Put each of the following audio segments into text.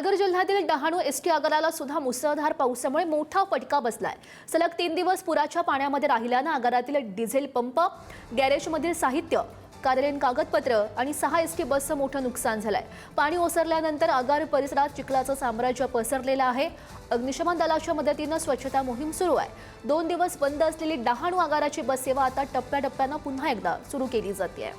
पालघर जिल्ह्यातील डहाणू एसटी आगाराला सुद्धा मुसळधार पावसामुळे मोठा फटका बसलाय। सलग 3 दिवस पुराच्या पाण्यामध्ये राहिल्यानं आगारातील डिझेल पंप, गॅरेजमधील साहित्य, कार्यालयीन कागदपत्र आणि 6 एसटी बसचं मोठं नुकसान झालंय। पाणी ओसरल्यानंतर आगार परिसरात चिखलाचं साम्राज्य पसरलेलं आहे। अग्निशमन दलाच्या मदतीनं स्वच्छता मोहीम सुरू आहे। 2 दिवस बंद असलेली डहाणू आगाराची बस सेवा आता टप्प्याटप्प्यानं पुन्हा एकदा सुरू केली जाते।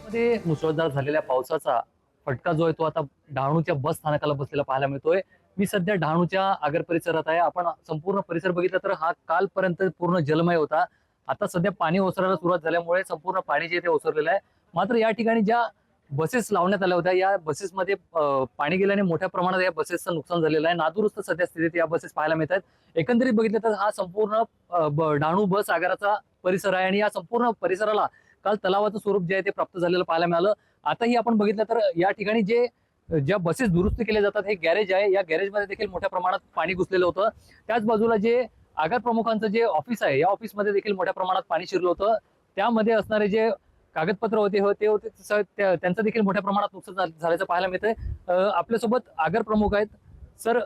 मध्ये मुसळधार झालेल्या पावसाचा फटका जो आहे तो आता डहाणूच्या बस स्थानकाला बसलेला पाहायला मिळतोय। मी सध्या डहाणूच्या आगर परिसरात आहे। आपण संपूर्ण परिसर बघितला तर हा कालपर्यंत पूर्ण जलमय होता। आता सध्या पाणी ओसरायला सुरुवात झाल्यामुळे संपूर्ण पाणी जे ते ओसरलेलं आहे। मात्र या ठिकाणी ज्या बसेस लावण्यात आल्या होत्या या बसेसमध्ये पाणी गेल्याने मोठ्या प्रमाणात या बसेसचं नुकसान झालेलं आहे। नादुरुस्त सध्या स्थितीत या बसेस पाहायला मिळतात। एकंदरीत बघितलं तर हा संपूर्ण डहाणू बस आगाराचा परिसर आहे आणि या संपूर्ण परिसराला काल तलावाचं स्वरूप जे आहे ते प्राप्त झालेलं पाहायला मिळालं। आताही आपण बघितलं तर या ठिकाणी ज्या बसेस दुरुस्त केल्या जातात हे गॅरेज आहे। या गॅरेजमध्ये देखील मोठ्या प्रमाणात पाणी घुसलेलं होतं। त्याच बाजूला जे आगार प्रमुखांचं जे ऑफिस आहे या ऑफिसमध्ये देखील मोठ्या प्रमाणात पाणी शिरलं होतं। त्यामध्ये असणारे जे कागदपत्र होते त्यांचं देखील मोठ्या प्रमाणात नुकसान झाल्याचं पाहायला मिळतंय। आपल्यासोबत आगार प्रमुख आहेत। सर,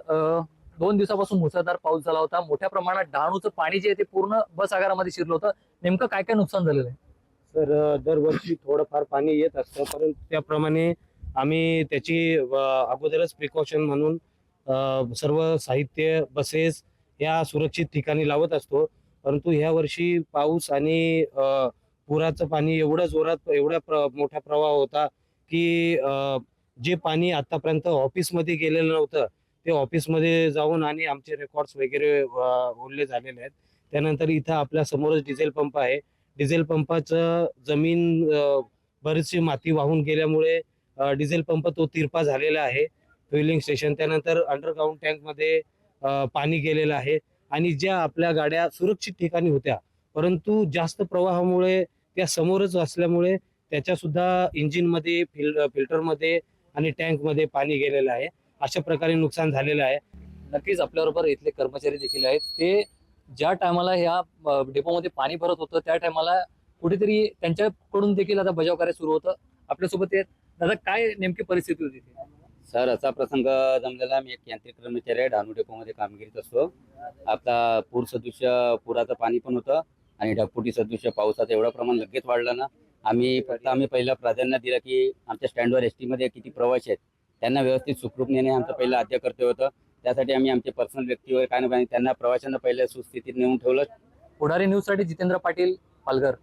2 दिवसापासून मुसळधार पाऊस झाला होता। मोठ्या प्रमाणात डहाणूचं पाणी जे आहे ते पूर्ण बस आगारामध्ये शिरलं होतं। नेमकं काय काय नुकसान झालेलं आहे? सर, दरवर्षी थोडंफार पाणी येत असतं, परंतु त्याप्रमाणे आम्ही त्याची अगोदरच प्रिकॉशन म्हणून सर्व साहित्य बसेस या सुरक्षित ठिकाणी लावत असतो। परंतु ह्या वर्षी पाऊस आणि पुराचं पाणी एवढ्या जोरात मोठा प्रवाह होता की जे पाणी आतापर्यंत ऑफिसमध्ये गेलेलं नव्हतं ते ऑफिसमध्ये जाऊन आणि आमचे रेकॉर्ड्स वगैरे ओढले झालेले आहेत। त्यानंतर इथं आपल्या समोरच डिझेल पंप आहे। डिझेल पंपाचं जमीन बरीचशी माती वाहून गेल्यामुळे डिझेल पंप तो तिरपा झालेला आहे। फ्युलिंग स्टेशन, त्यानंतर अंडरग्राऊंड टँक मध्ये पाणी गेलेलं आहे आणि ज्या आपल्या गाड्या सुरक्षित ठिकाणी होत्या परंतु जास्त प्रवाहामुळे त्या समोरच असल्यामुळे त्याच्या सुद्धा इंजिन मध्ये, फिल्टर मध्ये आणि टँक मध्ये पाणी गेलेलं आहे। अशा प्रकारे नुकसान झालेलं आहे। नक्कीच आपल्याबरोबर इथले कर्मचारी देखील आहेत। ते ज्या टायमाला ह्या डेपोमध्ये पाणी भरत होतं त्या टायमाला कुठेतरी त्यांच्याकडून देखील आता बचाव कार्य सुरू होतं। आपल्यासोबत ते दादा, काय नेमकी परिस्थिती होती? सर, असा प्रसंग जमलेला, मी एक यांत्रिक कर्मचारी आहे, डहाणू डेपोमध्ये कामगिरीत असतो। आपला पूर सदृश्य पुराचं पाणी पण होतं आणि ढगफुटी सदृश्य पावसाचं एवढं प्रमाण लगेच वाढलं ना, आम्ही पहिलं प्राधान्य दिलं की आमच्या स्टँडवर एसटी मध्ये किती प्रवासी आहेत त्यांना व्यवस्थित सुखरूप नेणे आमचं पहिलं आद्य कर्तव्य होतं। त्यासाठी आम्ही आमचे पर्सनल व्यक्ती वगैरे काय नाही त्यांना प्रवाशांना पहिल्या सुस्थितीत नेऊन ठेवलं। पुढारी न्यूज साठी जितेंद्र पाटील, पालघर।